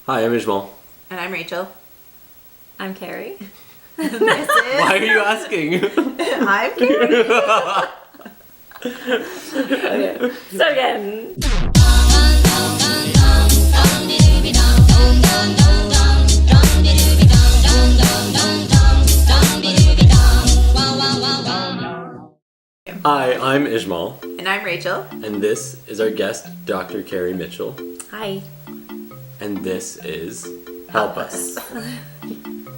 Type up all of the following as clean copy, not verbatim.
Hi, I'm Ishmael. And I'm Rachel. I'm Carrie. This is... Why are you asking? I'm Carrie. Okay. So again. Hi, I'm Ishmael. And I'm Rachel. And this is our guest, Dr. Carrie Mitchell. Hi. And this is Help Us.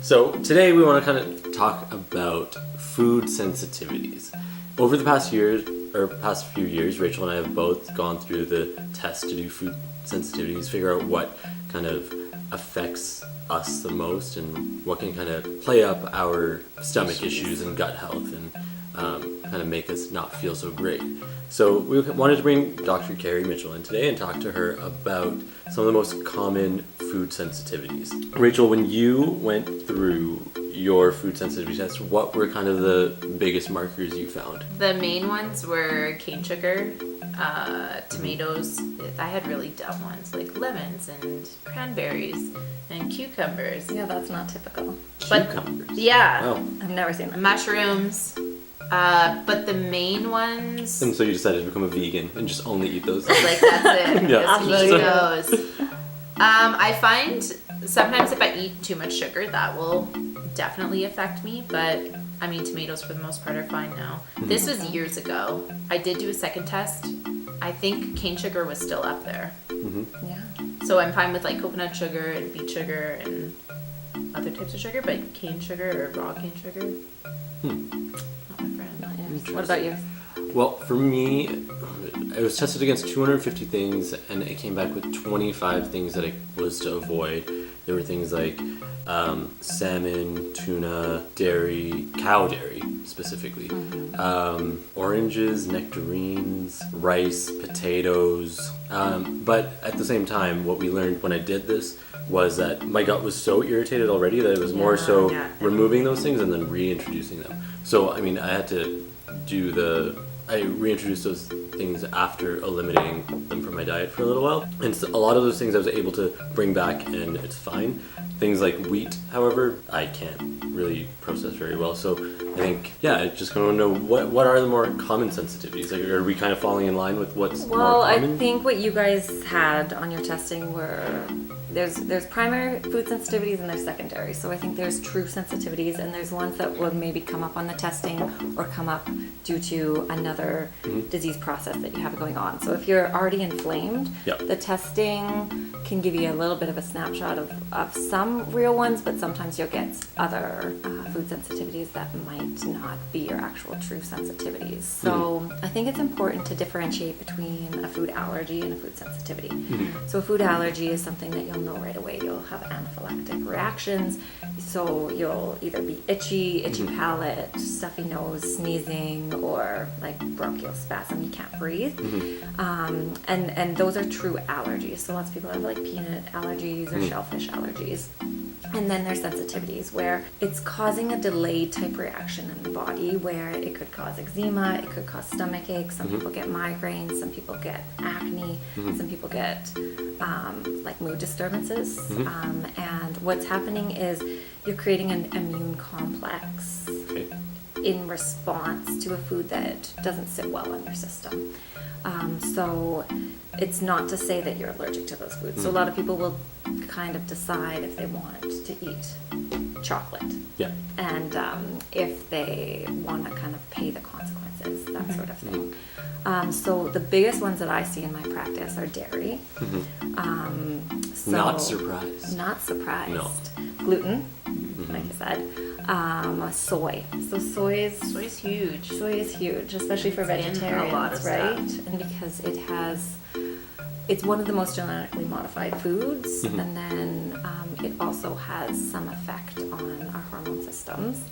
So today we want to kind of talk about food sensitivities. Over the past few years, Rachel and I have both gone through the test to do food sensitivities, figure out what kind of affects us the most and what can kind of play up our stomach issues and gut health and kind of make us not feel so great. So we wanted to bring Dr. Carrie Mitchell in today and talk to her about some of the most common food sensitivities. Rachel, when you went through your food sensitivity test, what were kind of the biggest markers you found? The main ones were cane sugar, tomatoes. I had really dumb ones like lemons and cranberries and cucumbers. Yeah, that's not typical. Cucumbers? Yeah. Wow. I've never seen that. Mushrooms. But the main ones... And so you decided to become a vegan and just only eat those? Like, that's it. Yeah. Just eat those. I find sometimes if I eat too much sugar, that will definitely affect me. But, I mean, tomatoes for the most part are fine now. This was years ago. I did do a second test. I think cane sugar was still up there. Mm-hmm. Yeah. So I'm fine with, like, coconut sugar and beet sugar and other types of sugar. But cane sugar or raw cane sugar... Not my friend. Not yours. What about you? Well, for me, I was tested against 250 things, and it came back with 25 things that I was to avoid. There were things like salmon, tuna, dairy, cow dairy specifically, oranges, nectarines, rice, potatoes. But at the same time, what we learned when I did this was that my gut was so irritated already that it was more so removing those things and then reintroducing them. So, I mean, I had to I reintroduced those things after eliminating them from my diet for a little while. And so a lot of those things I was able to bring back and it's fine. Things like wheat, however, I can't really process very well. So I think, I just kind of know what are the more common sensitivities? Like, are we kind of falling in line with what's more common? I think what you guys had on your testing were there's primary food sensitivities and there's secondary. So I think there's true sensitivities and there's ones that would maybe come up on the testing or come up due to another disease process that you have going on. So if you're already inflamed, the testing can give you a little bit of a snapshot of some real ones, but sometimes you'll get other food sensitivities that might not be your actual true sensitivities. So I think it's important to differentiate between a food allergy and a food sensitivity. So a food allergy is something that you'll know right away. You'll have anaphylactic reactions. So you'll either be itchy palate, stuffy nose, sneezing, or like bronchial spasm. You can't breathe. And those are true allergies. So lots of people have like peanut allergies or shellfish allergies. And then there's sensitivities where it's causing a delayed type reaction in the body where it could cause eczema, it could cause stomach aches, some people get migraines, some people get acne, some people get like mood disturbances. And what's happening is you're creating an immune complex in response to a food that doesn't sit well in your system. So it's not to say that you're allergic to those foods. So a lot of people will kind of decide if they want to eat chocolate. Yeah. And if they want to kind of pay the consequences, that sort of thing. So the biggest ones that I see in my practice are dairy. So not surprised. Not surprised. No. Gluten, like I said. Soy. So soy's huge. Soy is huge, especially for vegetarians, a lot of right? stuff. And because it's one of the most genetically modified foods, and then it also has some effect on our hormone systems.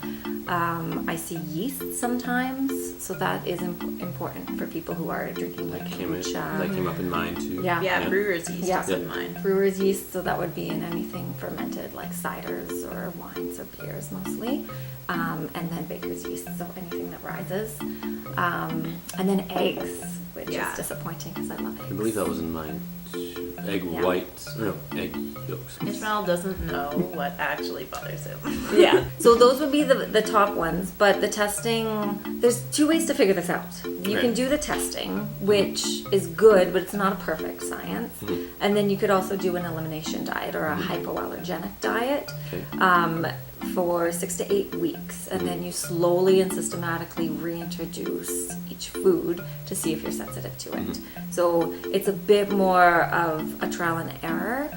I see yeast sometimes, so that is important for people who are drinking like kombucha. That came up in mine too. Yeah, brewer's yeast is in mine. Brewer's yeast, so that would be in anything fermented like ciders or wines or beers mostly. And then baker's yeast, so anything that rises. And then eggs, which is disappointing because I love eggs. I believe that was in mine egg Yeah. whites, or no, egg yolks. Ishmael doesn't know what actually bothers him. Yeah. So those would be the top ones, but the testing, there's two ways to figure this out. You Right. can do the testing, which is good, but it's not a perfect science. And then you could also do an elimination diet or a hypoallergenic diet. Okay. For 6 to 8 weeks, and then you slowly and systematically reintroduce each food to see if you're sensitive to it. So it's a bit more of a trial and error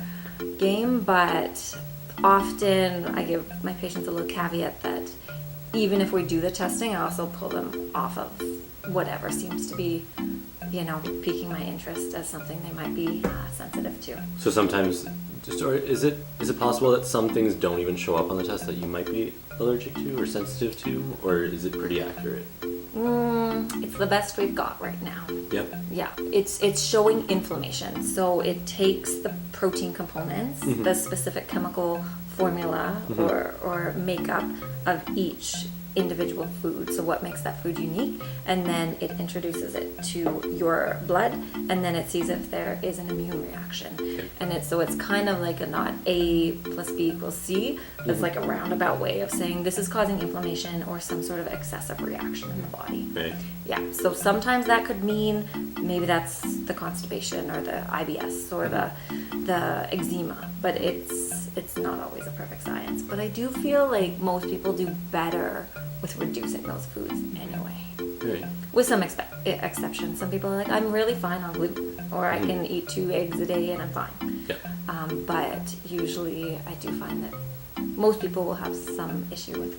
game, but often I give my patients a little caveat that even if we do the testing, I also pull them off of whatever seems to be, piquing my interest as something they might be sensitive to. So sometimes, or is it possible that some things don't even show up on the test that you might be allergic to or sensitive to, or is it pretty accurate? It's the best we've got right now. Yep. Yeah, it's showing inflammation. So it takes the protein components, the specific chemical formula or makeup of each individual food, so what makes that food unique, and then it introduces it to your blood, and then it sees if there is an immune reaction. And it's kind of like a not A plus B equals C. That's like a roundabout way of saying this is causing inflammation or some sort of excessive reaction in the body. Right. Yeah, so sometimes that could mean maybe that's the constipation or the IBS or the eczema, but it's not always a perfect science. But I do feel like most people do better with reducing those foods anyway. Right. With some exceptions. Some people are like, I'm really fine on gluten, or I can eat 2 eggs a day and I'm fine. Yeah. But usually I do find that most people will have some issue with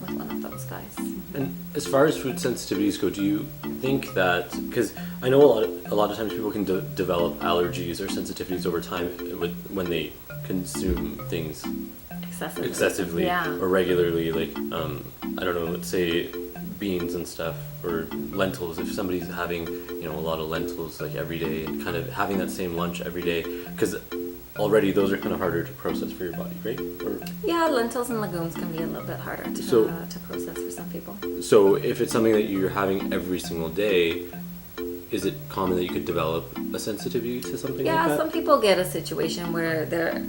one of those guys. And as far as food sensitivities go, do you think that, because I know a lot of times people can develop allergies or sensitivities over time when they consume things excessively Yeah. or regularly, like I don't know, let's say beans and stuff, or lentils. If somebody's having a lot of lentils like every day and kind of having that same lunch every day, because already those are kind of harder to process for your body, right? Or, Yeah, lentils and legumes can be a little bit harder to process for some people. so if it's something that you're having every single day, is it common that you could develop a sensitivity to something like that? Yeah, some people get a situation where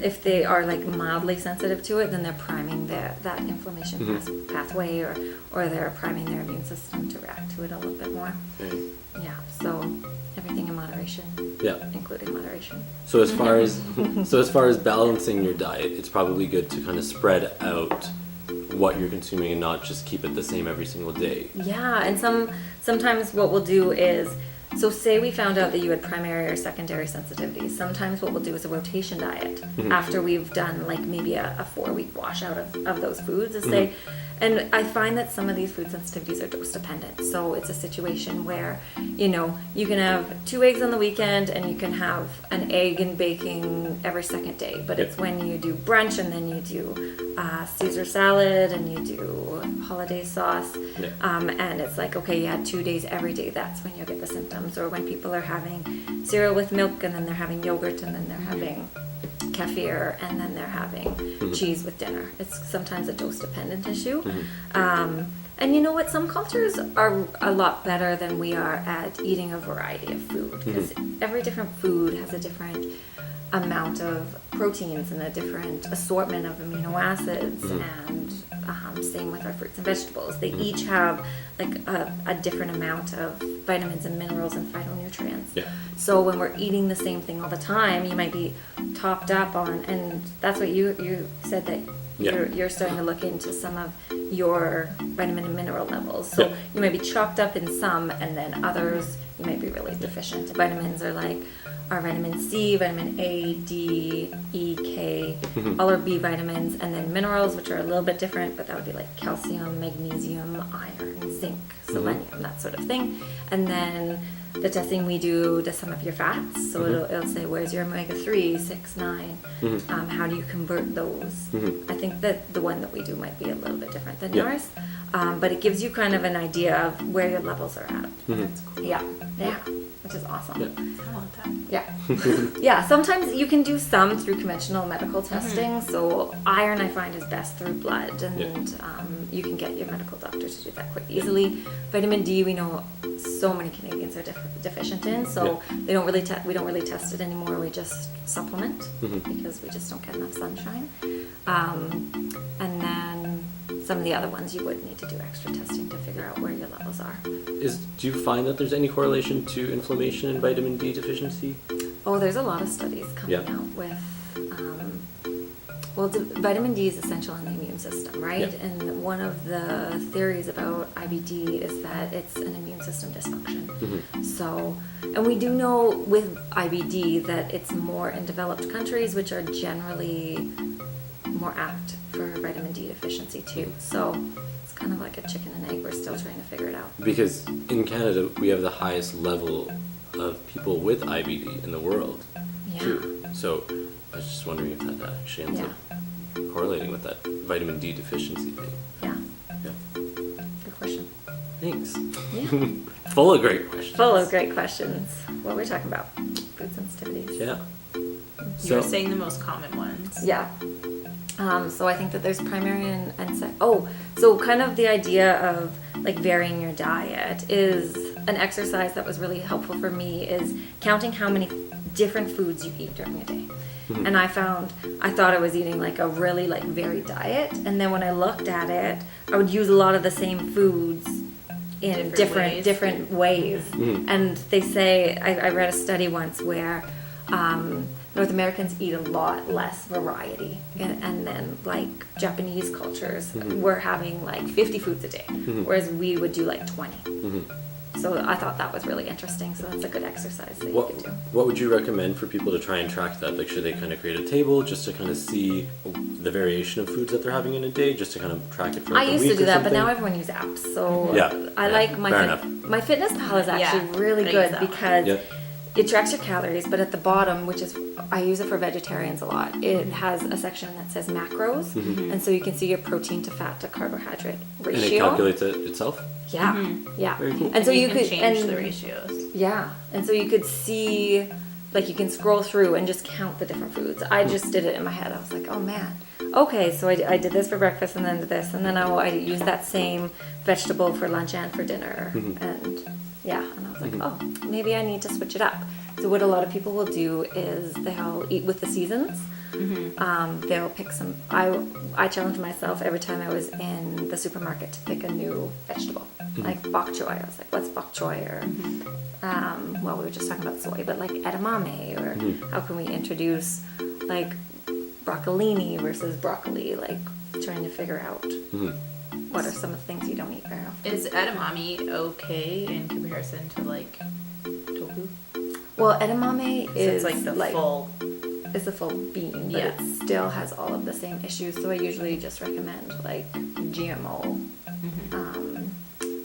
if they are like mildly sensitive to it, then they're priming that inflammation pathway, or they're priming their immune system to react to it a little bit more. Right. Yeah, so everything in moderation. Yeah. Including moderation. So as far as balancing your diet, it's probably good to kind of spread out what you're consuming and not just keep it the same every single day. Yeah, and sometimes what we'll do is, so say we found out that you had primary or secondary sensitivities. Sometimes what we'll do is a rotation diet after we've done like maybe a 4-week washout of those foods. Is say, and I find that some of these food sensitivities are dose dependent. So it's a situation where, you can have 2 eggs on the weekend and you can have an egg and bacon every second day. But it's when you do brunch and then you do Caesar salad and you do hollandaise sauce. Yeah. And it's like, okay, you had 2 days every day. That's when you'll get the symptoms. Or when people are having cereal with milk and then they're having yogurt and then they're having kefir and then they're having cheese with dinner. It's sometimes a dose dependent issue. And you know what? Some cultures are a lot better than we are at eating a variety of food, because every different food has a different amount of proteins and a different assortment of amino acids, and same with our fruits and vegetables. They each have like a different amount of vitamins and minerals and phytonutrients. Yeah. So when we're eating the same thing all the time, you might be topped up on, and that's what you said that you're starting to look into some of your vitamin and mineral levels. So you might be chopped up in some, and then others you might be really deficient. Vitamins are like our vitamin C, vitamin A, D, E, K, all our B vitamins, and then minerals, which are a little bit different, but that would be like calcium, magnesium, iron, zinc, selenium, that sort of thing. And then the testing we do to some of your fats, so it'll say, where's your omega-3, 6, 9, how do you convert those? I think that the one that we do might be a little bit different than yours, but it gives you kind of an idea of where your levels are at. That's cool. Yeah, which is awesome. Yeah. I want that. Yeah. Yeah, sometimes you can do some through conventional medical testing. So iron I find is best through blood, and you can get your medical doctor to do that quite easily. Vitamin D, we know so many Canadians are deficient in, so we don't really test it anymore. We just supplement because we just don't get enough sunshine. And then some of the other ones you would need to do extra testing to figure out where your levels are. Do you find that there's any correlation to inflammation and vitamin D deficiency? Oh, there's a lot of studies coming out with, vitamin D is essential in the immune system, right? Yeah. And one of the theories about IBD is that it's an immune system dysfunction. So, and we do know with IBD that it's more in developed countries, which are generally more apt for vitamin D deficiency too. So it's kind of like a chicken and egg. We're still trying to figure it out. Because in Canada, we have the highest level of people with IBD in the world, too. So I was just wondering if that actually ends up correlating with that vitamin D deficiency thing. Yeah. Yeah. Good question. Thanks. Yeah. Full of great questions. Full of great questions. What were we talking about? Food sensitivities. Yeah. You were saying the most common ones. Yeah. So I think that there's primary and so kind of the idea of like varying your diet is an exercise that was really helpful for me is counting how many different foods you eat during a day. And I thought I was eating like a really like varied diet, and then when I looked at it, I would use a lot of the same foods in different ways. And they say, I read a study once where North Americans eat a lot less variety, and then like Japanese cultures were having like 50 foods a day, whereas we would do like 20. So I thought that was really interesting. So that's a good exercise that you could do. What would you recommend for people to try and track that? Like, should they kind of create a table just to kind of see the variation of foods that they're having in a day, just to kind of track it for like I a used week to do or that, something? but now everyone uses apps. So I like my Fitness Pal is actually really good because it tracks your calories, but at the bottom, which is, I use it for vegetarians a lot, it has a section that says macros, and so you can see your protein to fat to carbohydrate ratio. And it calculates it itself? Yeah, yeah. Very cool. And so you could change the ratios. Yeah, and so you could see, like you can scroll through and just count the different foods. I just did it in my head. I was like, oh man, okay, so I did this for breakfast and then this, and then I used that same vegetable for lunch and for dinner, and yeah, and I was like, oh, maybe I need to switch it up. So what a lot of people will do is they'll eat with the seasons. They'll pick some. I challenged myself every time I was in the supermarket to pick a new vegetable, like bok choy. I was like, what's bok choy? Or well, we were just talking about soy, but like edamame, or how can we introduce like broccolini versus broccoli? Like trying to figure out what are some of the things you don't eat very often. Is edamame okay in comparison to like tofu? Well, edamame is like the full. It's a full bean, but it still has all of the same issues. So I usually just recommend like GMO,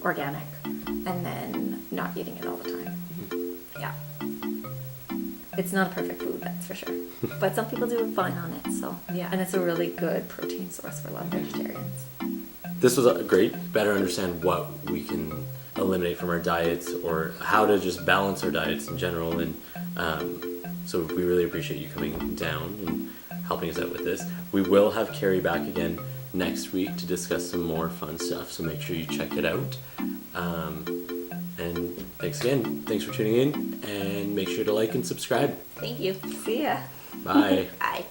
organic, and then not eating it all the time. Yeah. It's not a perfect food, that's for sure. But some people do fine on it, so yeah. And it's a really good protein source for a lot of vegetarians. This was great. Better understand what we can eliminate from our diets, or how to just balance our diets in general. And so we really appreciate you coming down and helping us out with this. We will have Carrie back again next week to discuss some more fun stuff, so make sure you check it out. And thanks again. Thanks for tuning in, and make sure to like and subscribe. Thank you. See ya. Bye. Bye.